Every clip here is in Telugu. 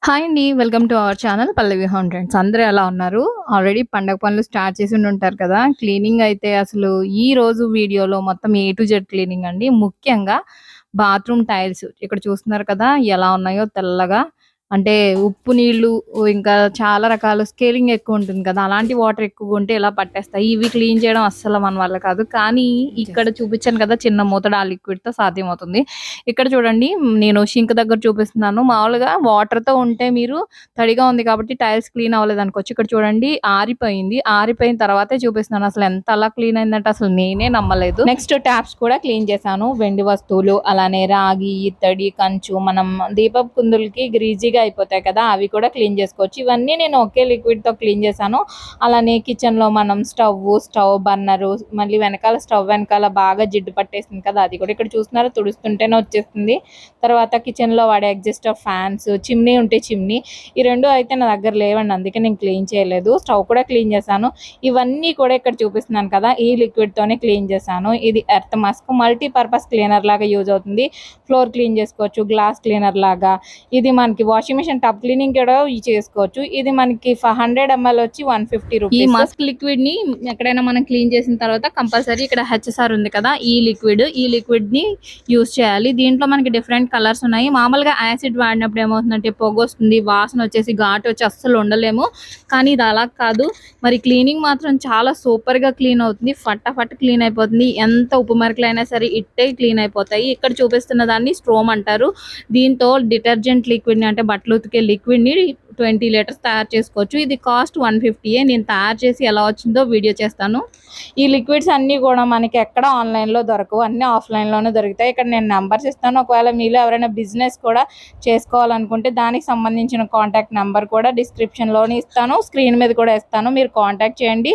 హాయ్ అండి. Welcome to our channel Pallavi home trends. అందరూ ఎలా ఉన్నారు? ఆల్రెడీ పండగ పనులు స్టార్ట్ చేసి ఉండుంటారు కదా! క్లీనింగ్ అయితే అసలు ఈ రోజు వీడియోలో మొత్తం ఏ టు జెడ్ క్లీనింగ్ అండి. ముఖ్యంగా బాత్రూమ్ టైల్స్ ఇక్కడ చూస్తున్నారు కదా! ఎలా ఉన్నాయో తెల్లగా. అంటే ఉప్పు నీళ్ళు ఇంకా చాలా రకాల స్కేలింగ్ ఎక్కువ ఉంటుంది కదా! అలాంటి వాటర్ ఎక్కువగా ఉంటే ఇలా పట్టేస్తాయి. ఇవి క్లీన్ చేయడం అస్సలు మన వల్ల కాదు. కానీ ఇక్కడ చూపించాను కదా! చిన్న మూతడు ఆ లిక్విడ్‌తో సాధ్యమవుతుంది. ఇక్కడ చూడండి నేను సింక్ దగ్గర చూపిస్తున్నాను. మామూలుగా వాటర్‌తో ఉంటే మీరు తడిగా ఉంది కాబట్టి టైల్స్ క్లీన్ అవ్వలేదనుకోవచ్చు. ఇక్కడ చూడండి ఆరిపోయింది. ఆరిపోయిన తర్వాతే చూపిస్తున్నాను. అసలు ఎంత అలా క్లీన్ అయిందంటే అసలు నేనే నమ్మలేదు. నెక్స్ట్ ట్యాప్స్ కూడా క్లీన్ చేశాను. వెండి వస్తువులు అలానే రాగి, ఇత్తడి, కంచు మనం దీపపు కుందులకి గ్రీజీగా అయిపోతాయి కదా! అవి కూడా క్లీన్ చేసుకోవచ్చు. ఇవన్నీ నేను ఒకే లిక్విడ్‌తో క్లీన్ చేశాను. అలానే కిచెన్‌లో మనం స్టవ్ బర్నరు మళ్ళీ వెనకాల స్టవ్ వెనకాల బాగా జిడ్డు పట్టేసింది కదా! అది కూడా ఇక్కడ చూస్తున్నారా తుడుస్తుంటేనే వచ్చేస్తుంది. తర్వాత కిచెన్‌లో వాడే ఎగ్జాస్ట్ ఫ్యాన్స్, చిమ్నీ ఉంటే చిమ్నీ. ఈ 2 అయితే నా దగ్గర లేవండి. అందుకే నేను క్లీన్ చేయలేదు. స్టవ్ కూడా క్లీన్ చేశాను. ఇవన్నీ కూడా ఇక్కడ చూపిస్తున్నాను కదా! ఈ లిక్విడ్‌తోనే క్లీన్ చేశాను. ఇది ఎర్త్ మాస్క్ మల్టీపర్పస్ క్లీనర్ లాగా యూజ్ అవుతుంది. ఫ్లోర్ క్లీన్ చేసుకోవచ్చు. గ్లాస్ క్లీనర్ లాగా. ఇది మనకి వాషింగ్ మెషిన్ టబ్ క్లీనింగ్ కూడా చేసుకోవచ్చు. ఇది మనకి 100 ml వచ్చి 150 ఈ రూపీస్. మస్క్ లిక్విడ్ ని ఎక్కడైనా మనం క్లీన్ చేసిన తర్వాత కంపల్సరీ ఇక్కడ హెచ్ఎస్ఆర్ ఉంది కదా, ఈ లిక్విడ్ ని యూజ్ చేయాలి. దీంట్లో మనకి డిఫరెంట్ కలర్స్ ఉన్నాయి. మామూలుగా యాసిడ్ వాడినప్పుడు ఏమవుతుందంటే పొగ వస్తుంది, వాసన వచ్చేసి ఘాటు వచ్చి అస్సలు ఉండలేము. కానీ ఇది అలా కాదు. మరి క్లీనింగ్ మాత్రం చాలా సూపర్ గా క్లీన్ అవుతుంది. ఫటాఫట్ క్లీన్ అయిపోతుంది. ఎంత ఉప్పు మరకలైనా సరే ఇట్టే క్లీన్ అయిపోతాయి. ఇక్కడ చూపిస్తున్న దాన్ని స్ట్రోమ్ అంటారు. దీంతో డిటర్జెంట్ లిక్విడ్ ని అంటే బట్టలు ఉతికే లిక్విడ్ ని 20 లీటర్స్ తయారు చేసుకోవచ్చు. ఇది కాస్ట్ 150. నేను తయారు చేసి ఎలా వచ్చిందో వీడియో చేస్తాను. ఈ లిక్విడ్స్ అన్నీ కూడా మనకి ఎక్కడ ఆన్లైన్లో దొరకవు, అన్నీ ఆఫ్లైన్లోనే దొరుకుతాయి. ఇక్కడ నేను నెంబర్స్ ఇస్తాను. ఒకవేళ మీలో ఎవరైనా బిజినెస్ కూడా చేసుకోవాలనుకుంటే దానికి సంబంధించిన కాంటాక్ట్ నెంబర్ కూడా డిస్క్రిప్షన్లోనే ఇస్తాను, స్క్రీన్ మీద కూడా ఇస్తాను. మీరు కాంటాక్ట్ చేయండి.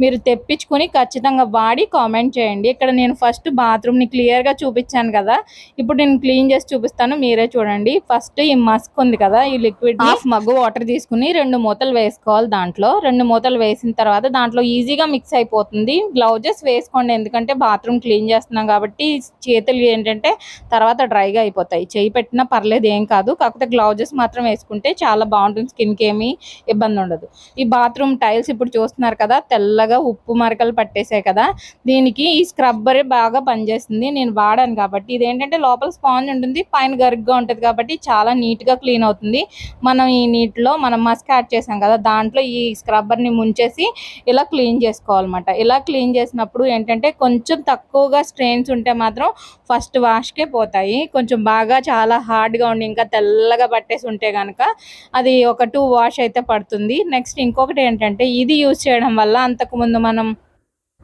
మీరు తెప్పించుకుని ఖచ్చితంగా వాడి కామెంట్ చేయండి. ఇక్కడ నేను ఫస్ట్ బాత్రూమ్ని క్లియర్గా చూపించాను కదా, ఇప్పుడు నేను క్లీన్ చేసి చూపిస్తాను, మీరే చూడండి. ఫస్ట్ ఈ మస్క్ ఉంది కదా, ఈ లిక్విడ్ హాఫ్ మగ్గు వాటర్ తీసుకుని 2 మూతలు వేసుకోవాలి. దాంట్లో 2 మూతలు వేసిన తర్వాత దాంట్లో ఈజీగా మిక్స్ అయిపోతుంది. గ్లౌజెస్ వేసుకోండి, ఎందుకంటే బాత్రూమ్ క్లీన్ చేస్తున్నాం కాబట్టి చేతులు ఏంటంటే తర్వాత డ్రైగా అయిపోతాయి. చేయి పెట్టినా పర్లేదు, ఏం కాదు. కాకపోతే గ్లౌజెస్ మాత్రం వేసుకుంటే చాలా బాగుంటుంది. స్కిన్కి ఏమీ ఇబ్బంది ఉండదు. ఈ బాత్రూమ్ టైల్స్ ఇప్పుడు చూస్తున్నారు కదా, తెల్లగా ఉప్పు మరకలు పట్టేసాయి కదా, దీనికి ఈ స్క్రబ్బర్ బాగా పనిచేస్తుంది. నేను వాడాను కాబట్టి. ఇదేంటంటే లోపల స్పాంజ్ ఉంటుంది, పైన గరుగ్గా ఉంటుంది కాబట్టి చాలా నీట్గా క్లీన్ అవుతుంది. మనం ఈ నీటిలో మనం మస్క్ యాడ్ చేసాం కదా, దాంట్లో ఈ స్క్రబ్బర్ని ముంచేసి ఇలా క్లీన్ చేసుకోవాలన్నమాట. ఇలా క్లీన్ చేసినప్పుడు ఏంటంటే కొంచెం తక్కువగా స్ట్రెయిన్స్ ఉంటే మాత్రం ఫస్ట్ వాష్కే పోతాయి. కొంచెం బాగా చాలా హార్డ్గా ఉండి ఇంకా తెల్లగా పట్టేసి ఉంటే కనుక అది ఒక 2 వాష్ అయితే పడుతుంది. నెక్స్ట్ ఇంకొకటి ఏంటంటే ఇది యూజ్ చేయడం వల్ల అంతకుముందు మనం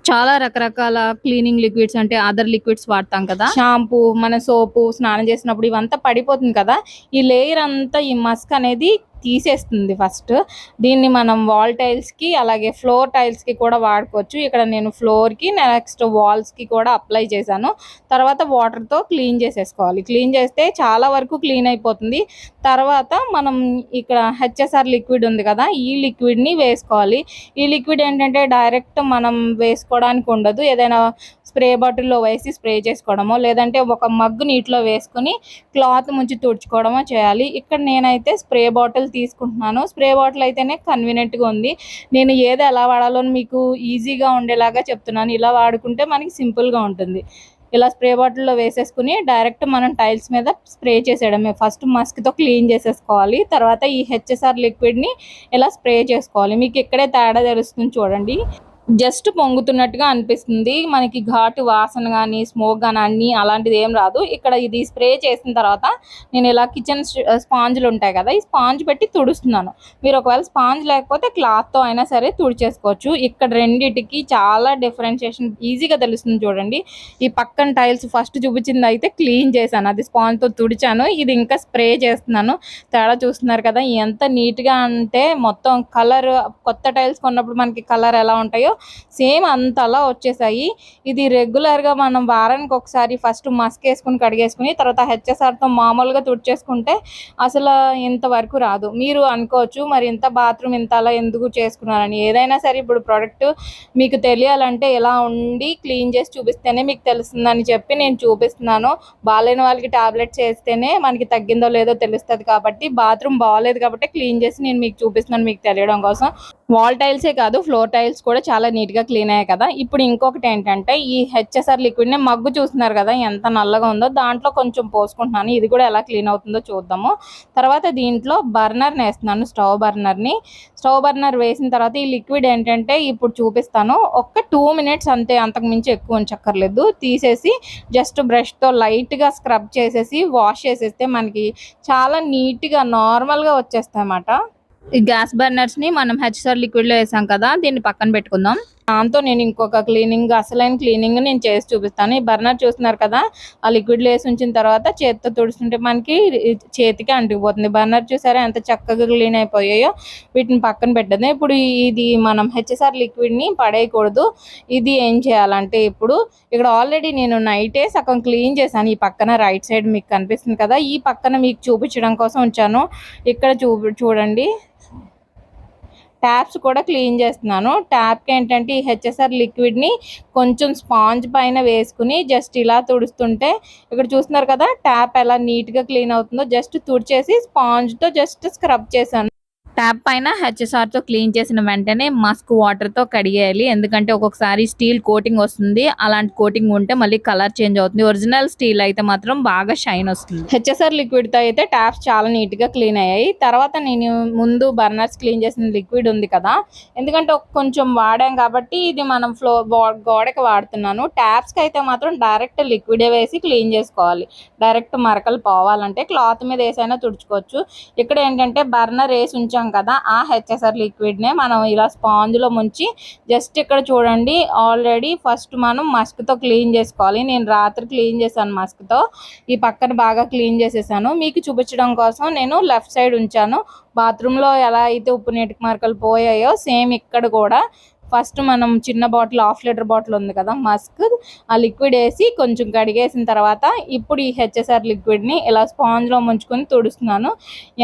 చాలా రకరకాల క్లీనింగ్ లిక్విడ్స్ అంటే అదర్ లిక్విడ్స్ వాడతాం కదా, షాంపూ, మన సోపు స్నానం చేసినప్పుడు ఇవంతా పడిపోతుంది కదా, ఈ లేయర్ అంతా ఈ మస్క్ అనేది తీసేస్తుంది. ఫస్ట్ దీన్ని మనం వాల్ టైల్స్కి అలాగే ఫ్లోర్ టైల్స్కి కూడా వాడుకోవచ్చు. ఇక్కడ నేను ఫ్లోర్కి నెక్స్ట్ వాల్స్కి కూడా అప్లై చేశాను. తర్వాత వాటర్తో క్లీన్ చేసేసుకోవాలి. క్లీన్ చేస్తే చాలా వరకు క్లీన్ అయిపోతుంది. తర్వాత మనం ఇక్కడ హెచ్ఎస్ఆర్ లిక్విడ్ ఉంది కదా, ఈ లిక్విడ్ని వేసుకోవాలి. ఈ లిక్విడ్ ఏంటంటే డైరెక్ట్ మనం వేసుకోవడానికి ఉండదు. ఏదైనా స్ప్రే బాటిల్లో వేసి స్ప్రే చేసుకోవడమో లేదంటే ఒక మగ్గు నీటిలో వేసుకుని క్లాత్ ముంచి తుడుచుకోవడమో చేయాలి. ఇక్కడ నేనైతే స్ప్రే బాటిల్ తీసుకుంటున్నాను. స్ప్రే బాటిల్ అయితేనే కన్వీనియంట్గా ఉంది. నేను ఏది ఎలా వాడాలో మీకు ఈజీగా ఉండేలాగా చెప్తున్నాను. ఇలా వాడుకుంటే మనకి సింపుల్గా ఉంటుంది. ఇలా స్ప్రే బాటిల్లో వేసేసుకుని డైరెక్ట్ మనం టైల్స్ మీద స్ప్రే చేసేయడమే. ఫస్ట్ మస్క్తో క్లీన్ చేసేసుకోవాలి. తర్వాత ఈ హెచ్ఎస్ఆర్ లిక్విడ్ని ఇలా స్ప్రే చేసుకోవాలి. మీకు ఇక్కడే తేడా తెలుస్తుంది చూడండి. జస్ట్ పొంగుతున్నట్టుగా అనిపిస్తుంది. మనకి ఘాటు వాసన కానీ స్మోక్ కానీ అన్నీ అలాంటిది ఏం రాదు. ఇక్కడ ఇది స్ప్రే చేసిన తర్వాత నేను ఇలా కిచెన్ స్పాంజ్లు ఉంటాయి కదా, ఈ స్పాంజ్ పెట్టి తుడుస్తున్నాను. మీరు ఒకవేళ స్పాంజ్ లేకపోతే క్లాత్తో అయినా సరే తుడిచేసుకోవచ్చు. ఇక్కడ రెండిటికి చాలా డిఫరెన్షియేషన్ ఈజీగా తెలుస్తుంది చూడండి. ఈ పక్కన టైల్స్ ఫస్ట్ చూపించింది అయితే క్లీన్ చేశాను, అది స్పాంజ్తో తుడిచాను. ఇది ఇంకా స్ప్రే చేస్తున్నాను. తేడా చూస్తున్నారు కదా ఎంత నీట్గా అంటే మొత్తం కలర్, కొత్త టైల్స్ కొన్నప్పుడు మనకి కలర్ ఎలా ఉంటాయో సేమ్ అంతలా వచ్చేసాయి. ఇది రెగ్యులర్గా మనం వారానికి ఒకసారి ఫస్ట్ మస్క్ వేసుకుని కడిగేసుకుని తర్వాత హెచ్ఎస్ఆర్తో మామూలుగా తుడిచేసుకుంటే అసలు ఇంతవరకు రాదు. మీరు అనుకోవచ్చు మరి ఇంత బాత్రూమ్ ఇంత అలా ఎందుకు చేసుకున్నారని. ఏదైనా సరే ఇప్పుడు ప్రోడక్ట్ మీకు తెలియాలంటే ఎలా ఉండి క్లీన్ చేసి చూపిస్తేనే మీకు తెలుస్తుందని చెప్పి నేను చూపిస్తున్నాను. బాగాలేని వాళ్ళకి టాబ్లెట్స్ వేస్తేనే మనకి తగ్గిందో లేదో తెలుస్తుంది కాబట్టి బాత్రూమ్ బాగాలేదు కాబట్టి క్లీన్ చేసి నేను మీకు చూపిస్తున్నాను మీకు తెలియడం కోసం. వాల్ టైల్సే కాదు ఫ్లోర్ టైల్స్ కూడా చాలా నీట్గా క్లీన్ అయ్యాయి కదా. ఇప్పుడు ఇంకొకటి ఏంటంటే ఈ హెచ్ఎస్ఆర్ లిక్విడ్ని మగ్గు చూస్తున్నారు కదా ఎంత నల్లగా ఉందో, దాంట్లో కొంచెం పోసుకుంటున్నాను. ఇది కూడా ఎలా క్లీన్ అవుతుందో చూద్దాము. తర్వాత దీంట్లో బర్నర్ని వేస్తున్నాను, స్టవ్ బర్నర్ వేసిన తర్వాత ఈ లిక్విడ్ ఏంటంటే ఇప్పుడు చూపిస్తాను. ఒక్క 2 మినిట్స్ అంతే, అంతకు మించి ఎక్కువ ఉంచక్కర్లేదు. తీసేసి జస్ట్ బ్రష్తో లైట్గా స్క్రబ్ చేసేసి వాష్ చేసేస్తే మనకి చాలా నీట్గా నార్మల్గా వచ్చేస్తాయి అన్నమాట. ఈ గ్యాస్ బర్నర్స్ ని మనం హెచ్ఆర్ లిక్విడ్ లో వేసాం కదా, దీన్ని పక్కన పెట్టుకుందాం. దాంతో నేను ఇంకొక క్లీనింగ్ అసలైన క్లీనింగ్ నేను చేసి చూపిస్తాను. ఈ బర్నర్ చూస్తున్నారు కదా, ఆ లిక్విడ్ వేసి ఉంచిన తర్వాత చేతితో తుడుస్తుంటే మనకి చేతికి అంటుకుపోతుంది. బర్నర్ చూసారా ఎంత చక్కగా క్లీన్ అయిపోయాయో. వీటిని పక్కన పెట్టదు. ఇప్పుడు ఇది మనం హెచ్ఎస్ఆర్ లిక్విడ్ని పడేయకూడదు. ఇది ఏం చేయాలంటే ఇప్పుడు ఇక్కడ ఆల్రెడీ నేను నైటే సగం క్లీన్ చేశాను. ఈ పక్కన రైట్ సైడ్ మీకు కనిపిస్తుంది కదా, ఈ పక్కన మీకు చూపించడం కోసం ఉంచాను. ఇక్కడ చూడండి ట్యాప్స్ కూడా క్లీన్ చేస్తున్నాను. ట్యాప్కి ఏంటంటే ఈ హెచ్ఎస్ఆర్ లిక్విడ్ని కొంచెం స్పాంజ్ పైన వేసుకుని జస్ట్ ఇలా తుడుస్తుంటే ఇక్కడ చూస్తున్నారు కదా ట్యాప్ ఎలా నీట్గా క్లీన్ అవుతుందో. జస్ట్ తుడిచేసి స్పాంజ్తో జస్ట్ స్క్రబ్ చేశాను. ట్యాప్ పైన హెచ్ఎస్ఆర్ తో క్లీన్ చేసిన వెంటనే మస్క్ వాటర్ తో కడిగేయాలి. ఎందుకంటే ఒక్కొక్కసారి స్టీల్ కోటింగ్ వస్తుంది, అలాంటి కోటింగ్ ఉంటే మళ్ళీ కలర్ చేంజ్ అవుతుంది. ఒరిజినల్ స్టీల్ అయితే మాత్రం బాగా షైన్ వస్తుంది. హెచ్ఎస్ఆర్ లిక్విడ్ తో అయితే ట్యాప్స్ చాలా నీట్ గా క్లీన్ అయ్యాయి. తర్వాత నేను ముందు బర్నర్స్ క్లీన్ చేసిన లిక్విడ్ ఉంది కదా, ఎందుకంటే కొంచెం వాడాం కాబట్టి ఇది మనం గోడకి వాడుతున్నాను. ట్యాప్స్ కి అయితే మాత్రం డైరెక్ట్ లిక్విడే వేసి క్లీన్ చేసుకోవాలి. డైరెక్ట్ మరకలు పోవాలంటే క్లాత్ మీద వేసైనా తుడుచుకోవచ్చు. ఇక్కడ ఏంటంటే బర్నర్ వేసి ఉంచాం కదా, ఆ హెచ్ఎస్ఆర్ లిక్విడ్ నే మనం ఇలా స్పాంజ్ లో ముంచి జస్ట్ ఇక్కడ చూడండి ఆల్రెడీ ఫస్ట్ మనం మస్క్ తో క్లీన్ చేసుకోవాలి. నేను రాత్రి క్లీన్ చేశాను మస్క్ తో. ఈ పక్కన బాగా క్లీన్ చేసేసాను. మీకు చూపించడం కోసం నేను లెఫ్ట్ సైడ్ ఉంచాను. బాత్రూమ్ లో ఎలా అయితే ఉప్పు నీటికి మరకలు పోయాయో సేమ్ ఇక్కడ కూడా ఫస్ట్ మనం చిన్న బాటిల్ 1/2 లీటర్ బాటిల్ ఉంది కదా మస్క్, ఆ లిక్విడ్ వేసి కొంచెం కడిగేసిన తర్వాత ఇప్పుడు ఈ హెచ్ఎస్ఆర్ లిక్విడ్ని ఇలా స్పాంజ్లో ముంచుకొని తుడుస్తున్నాను.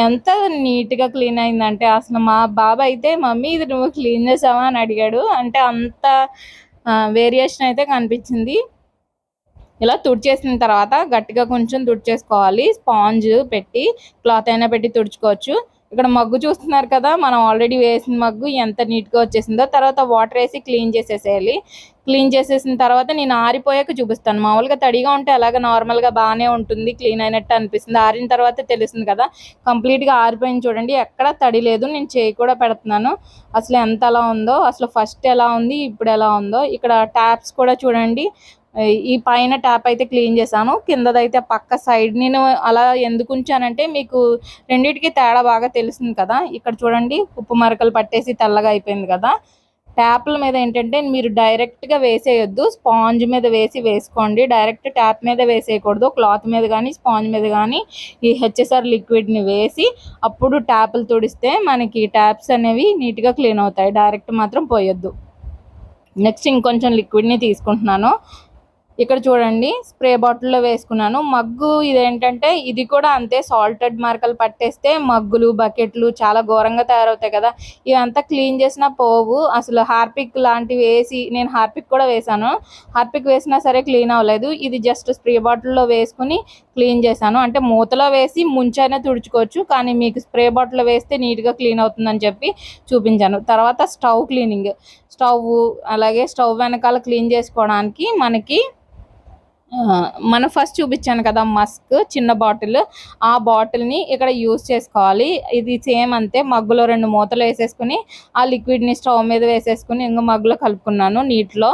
ఎంత నీట్గా క్లీన్ అయిందంటే అసలు మా బాబాయ్ అయితే మమ్మీ ఇది నువ్వు క్లీన్ చేసావా అని అడిగాడు. అంటే అంత వేరియేషన్ అయితే కనిపించింది. ఇలా తుడిచేసిన తర్వాత గట్టిగా కొంచెం తుడిచేసుకోవాలి. స్పాంజ్ పెట్టి క్లాత్ అయినా పెట్టి తుడుచుకోవచ్చు. ఇక్కడ మగ్గు చూస్తున్నారు కదా, మనం ఆల్రెడీ వేసిన మగ్గు ఎంత నీట్గా వచ్చేసిందో. తర్వాత వాటర్ వేసి క్లీన్ చేసేసేయాలి. క్లీన్ చేసేసిన తర్వాత నేను ఆరిపోయాక చూపిస్తాను. మామూలుగా తడిగా ఉంటే అలాగే నార్మల్గా బాగానే ఉంటుంది, క్లీన్ అయినట్టు అనిపిస్తుంది. ఆరిన తర్వాత తెలుస్తుంది కదా, కంప్లీట్గా ఆరిపోయింది చూడండి, ఎక్కడ తడి లేదు. నేను చేయి కూడా పెడుతున్నాను అసలు ఎంత ఎలా ఉందో. అసలు ఫస్ట్ ఎలా ఉంది ఇప్పుడు ఎలా ఉందో. ఇక్కడ ట్యాప్స్ కూడా చూడండి, ఈ పైన ట్యాప్ అయితే క్లీన్ చేశాను, కిందదైతే పక్క సైడ్. నేను అలా ఎందుకు ఉంచానంటే మీకు రెండింటికి తేడా బాగా తెలుస్తుంది కదా. ఇక్కడ చూడండి ఉప్పు మరకలు పట్టేసి తెల్లగా అయిపోయింది కదా. ట్యాప్ల మీద ఏంటంటే మీరు డైరెక్ట్గా వేసేయొద్దు, స్పాంజ్ మీద వేసుకోండి. డైరెక్ట్ ట్యాప్ మీద వేసేయకూడదు. క్లాత్ మీద కానీ స్పాంజ్ మీద కానీ ఈ హెచ్ఎస్ఆర్ లిక్విడ్ని వేసి అప్పుడు ట్యాప్లు తుడిస్తే మనకి ట్యాప్స్ అనేవి నీట్గా క్లీన్ అవుతాయి. డైరెక్ట్ మాత్రం పోయొద్దు. నెక్స్ట్ ఇంకొంచెం లిక్విడ్ని తీసుకుంటున్నాను. ఇక్కడ చూడండి స్ప్రే బాటిల్లో వేసుకున్నాను. మగ్గు ఇదేంటంటే ఇది కూడా అంతే, సాల్టెడ్ మరకలు పట్టేస్తే మగ్గులు బకెట్లు చాలా ఘోరంగా తయారవుతాయి కదా. ఇవంతా క్లీన్ చేసినా పోవు. అసలు హార్పిక్ లాంటివి వేసి, నేను హార్పిక్ కూడా వేసాను, హార్పిక్ వేసినా సరే క్లీన్ అవ్వలేదు. ఇది జస్ట్ స్ప్రే బాటిల్లో వేసుకుని క్లీన్ చేశాను. అంటే మూతలో వేసి ముంచైనా తుడుచుకోవచ్చు, కానీ మీకు స్ప్రే బాటిల్లో వేస్తే నీట్గా క్లీన్ అవుతుందని చెప్పి చూపించాను. తర్వాత స్టవ్ క్లీనింగ్. అలాగే స్టవ్ వెనకాల క్లీన్ చేసుకోవడానికి మనం ఫస్ట్ చూపించాను కదా మస్క్ చిన్న బాటిల్, ఆ బాటిల్ని ఇక్కడ యూజ్ చేసుకోవాలి. ఇది సేమ్ అంతే, మగ్గులో 2 మూతలు వేసేసుకుని ఆ లిక్విడ్ని స్టవ్ మీద వేసేసుకుని ఇంకో మగ్గులో కలుపుకున్నాను. నీటిలో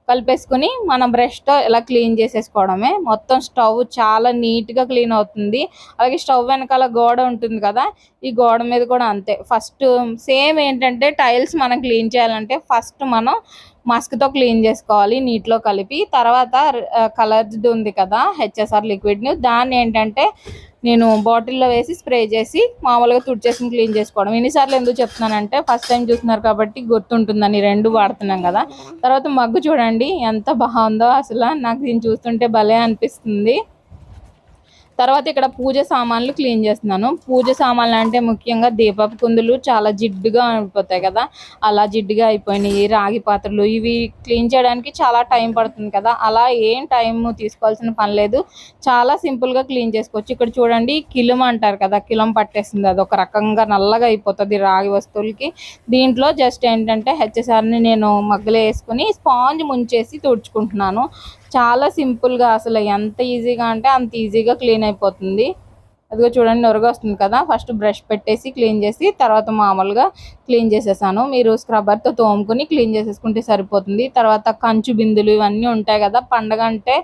కలిపేసుకుని మనం బ్రష్తో ఇలా క్లీన్ చేసేసుకోవడమే. మొత్తం స్టవ్ చాలా నీట్గా క్లీన్ అవుతుంది. అలాగే స్టవ్ వెనకాల గోడ ఉంటుంది కదా, ఈ గోడ మీద కూడా అంతే. ఫస్ట్ సేమ్ ఏంటంటే టైల్స్ మనం క్లీన్ చేయాలంటే ఫస్ట్ మనం మస్క్తో క్లీన్ చేసుకోవాలి నీటిలో కలిపి. తర్వాత కలర్డ్ ఉంది కదా హెచ్ఎస్ఆర్ లిక్విడ్ని, దాన్ని ఏంటంటే నేను బాటిల్లో వేసి స్ప్రే చేసి మామూలుగా తుడిచేసి క్లీన్ చేసుకోవడం. ఎన్నిసార్లు ఎందుకు చెప్తున్నానంటే ఫస్ట్ టైం చూస్తున్నారు కాబట్టి గుర్తుంటుందని, 2 వాడుతున్నాం కదా. తర్వాత మగ్గు చూడండి ఎంత బాగుందో, అసలు నాకు దీన్ని చూస్తుంటే భలే అనిపిస్తుంది. తర్వాత ఇక్కడ పూజ సామాన్లు క్లీన్ చేస్తున్నాను. పూజ సామాన్లు అంటే ముఖ్యంగా దీపపు కుందులు చాలా జిడ్డుగా అయిపోతాయి కదా, అలా జిడ్డుగా అయిపోయినాయి. రాగి పాత్రలు ఇవి క్లీన్ చేయడానికి చాలా టైం పడుతుంది కదా, అలా ఏం టైం తీసుకోవాల్సిన పని లేదు, చాలా సింపుల్గా క్లీన్ చేసుకోవచ్చు. ఇక్కడ చూడండి కిలం అంటారు కదా, కిలం పట్టేస్తుంది, అది ఒక రకంగా నల్లగా అయిపోతుంది రాగి వస్తువులకి. దీంట్లో జస్ట్ ఏంటంటే హెచ్ఎస్ఆర్ని నేను మగ్గలు వేసుకుని స్పాంజ్ ముంచేసి తుడుచుకుంటున్నాను. చాలా సింపుల్గా, అసలు ఎంత ఈజీగా అంటే అంత ఈజీగా క్లీన్ అయిపోతుంది. అదిగో చూడండి నొరగ వస్తుంది కదా, ఫస్ట్ బ్రష్ పెట్టేసి క్లీన్ చేసి తర్వాత మామూలుగా క్లీన్ చేసేసాను. మీరు స్క్రబ్బర్తో తోముకుని క్లీన్ చేసేసుకుంటే సరిపోతుంది. తర్వాత కంచు బిందులు ఇవన్నీ ఉంటాయి కదా, పండగ అంటే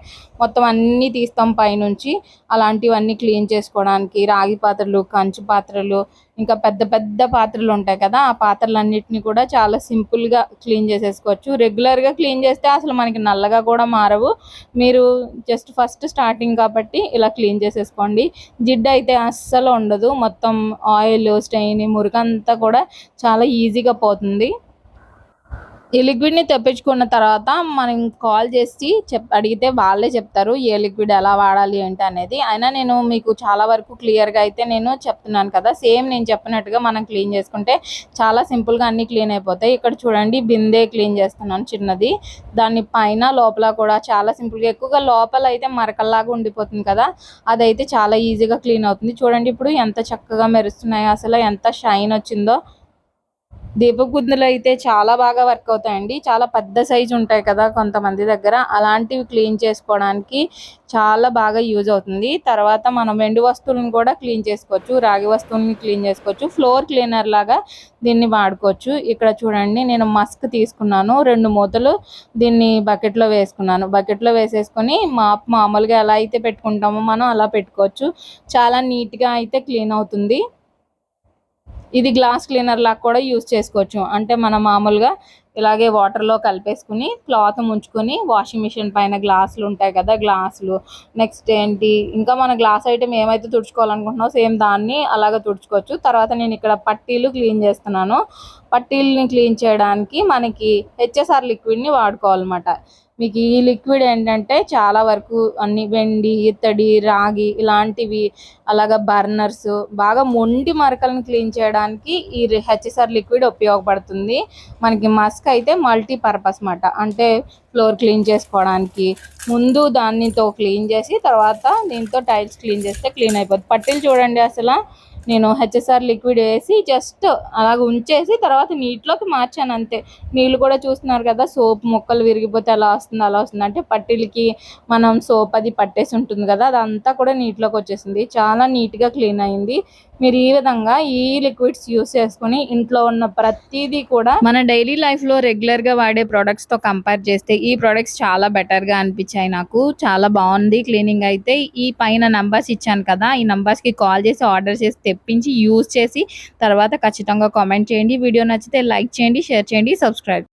మొత్తం అన్నీ తీస్తాం పైనుంచి, అలాంటివన్నీ క్లీన్ చేసుకోవడానికి రాగి పాత్రలు, కంచు పాత్రలు, ఇంకా పెద్ద పెద్ద పాత్రలు ఉంటాయి కదా, ఆ పాత్రలన్నిటిని కూడా చాలా సింపుల్గా క్లీన్ చేసేసుకోవచ్చు. రెగ్యులర్గా క్లీన్ చేస్తే అసలు మనకి నల్లగా కూడా మారవు. మీరు జస్ట్ ఫస్ట్ స్టార్టింగ్ కాబట్టి ఇలా క్లీన్ చేసేసుకోండి. జిడ్డు అయితే అస్సలు ఉండదు, మొత్తం ఆయిల్ స్టెయిన్ మురికంతా కూడా చాలా ఈజీగా పోతుంది. ఈ లిక్విడ్ని తెప్పించుకున్న తర్వాత మనం కాల్ చేసి అడిగితే వాళ్ళే చెప్తారు ఏ లిక్విడ్ ఎలా వాడాలి ఏంటి అనేది. అయినా నేను మీకు చాలా వరకు క్లియర్గా అయితే నేను చెప్తున్నాను కదా, సేమ్ నేను చెప్పినట్టుగా మనం క్లీన్ చేసుకుంటే చాలా సింపుల్గా అన్నీ క్లీన్ అయిపోతాయి. ఇక్కడ చూడండి బిందె క్లీన్ చేస్తున్నాను చిన్నది, దాన్ని పైన లోపల కూడా చాలా సింపుల్గా, ఎక్కువగా లోపల అయితే మరకల్లాగా ఉండిపోతుంది కదా, అదైతే చాలా ఈజీగా క్లీన్ అవుతుంది. చూడండి ఇప్పుడు ఎంత చక్కగా మెరుస్తున్నాయో, అసలు ఎంత షైన్ వచ్చిందో. దీపపు కుందులు అయితే చాలా బాగా వర్క్ అవుతాయండి. చాలా పెద్ద సైజు ఉంటాయి కదా కొంతమంది దగ్గర, అలాంటివి క్లీన్ చేసుకోవడానికి చాలా బాగా యూజ్ అవుతుంది. తర్వాత మనం వెండి వస్తువులను కూడా క్లీన్ చేసుకోవచ్చు, రాగి వస్తువులని క్లీన్ చేసుకోవచ్చు, ఫ్లోర్ క్లీనర్ లాగా దీన్ని వాడుకోవచ్చు. ఇక్కడ చూడండి నేను మస్క్ తీసుకున్నాను, 2 మూతలు దీన్ని బకెట్లో వేసుకున్నాను. బకెట్లో వేసేసుకొని మామూలుగా ఎలా అయితే పెట్టుకుంటామో మనం అలా పెట్టుకోవచ్చు. చాలా నీట్గా అయితే క్లీన్ అవుతుంది. ఇది గ్లాస్ క్లీనర్ లాగా కూడా యూజ్ చేసుకోవచ్చు. అంటే మనం మామూలుగా ఇలాగే వాటర్లో కలిపేసుకుని క్లాత్ ముంచుకొని వాషింగ్ మిషన్ పైన గ్లాసులు ఉంటాయి కదా, గ్లాసులు, నెక్స్ట్ ఏంటి ఇంకా మన గ్లాస్ ఐటమ్ ఏమైతే తుడుచుకోవాలనుకుంటున్నామో సేమ్ దాన్ని అలాగ తుడుచుకోవచ్చు. తర్వాత నేను ఇక్కడ పట్టీలు క్లీన్ చేస్తున్నాను. పట్టీలని క్లీన్ చేయడానికి మనకి హెచ్ఎస్ఆర్ లిక్విడ్ని వాడుకోవాలన్నమాట. మీకు ఈ లిక్విడ్ ఏంటంటే చాలా వరకు అన్ని వెండి, ఇత్తడి, రాగి ఇలాంటివి, అలాగా బర్నర్స్, బాగా మొండి మరకలను క్లీన్ చేయడానికి ఈ హెచ్ఎస్ఆర్ లిక్విడ్ ఉపయోగపడుతుంది. మనకి మస్క్ అయితే మల్టీపర్పస్ మాట, అంటే ఫ్లోర్ క్లీన్ చేసుకోవడానికి ముందు దానితో క్లీన్ చేసి తర్వాత దీంతో టైల్స్ క్లీన్ చేస్తే క్లీన్ అయిపోతుంది. పట్టీలు చూడండి, అసలు నేను హెచ్ఎస్ఆర్ లిక్విడ్ వేసి జస్ట్ అలాగ ఉంచేసి తర్వాత నీటిలోకి మార్చాను అంతే. నీళ్ళు కూడా చూస్తున్నారు కదా, సోప్ ముక్కలు విరిగిపోతే అలా వస్తుంది అలా వస్తుంది, అంటే పట్టీలకి మనం సోప్ అది పట్టేసి ఉంటుంది కదా, అదంతా కూడా నీటిలోకి వచ్చేసింది. చాలా నీట్గా క్లీన్ అయింది. మీరు ఈ విధంగా ఈ లిక్విడ్స్ యూస్ చేసుకుని ఇంట్లో ఉన్న ప్రతిదీ కూడా మన డైలీ లైఫ్లో రెగ్యులర్గా వాడే ప్రోడక్ట్స్తో కంపేర్ చేస్తే ఈ ప్రోడక్ట్స్ చాలా బెటర్గా అనిపించాయి నాకు. చాలా బాగుంది క్లీనింగ్ అయితే. ఈ పైన నంబర్స్ ఇచ్చాను కదా, ఈ నంబర్స్కి కాల్ చేసి ఆర్డర్ చేసి తెప్పించి యూజ్ చేసి తర్వాత ఖచ్చితంగా కామెంట్ చేయండి. వీడియో నచ్చితే లైక్ చేయండి, షేర్ చేయండి, సబ్స్క్రైబ్.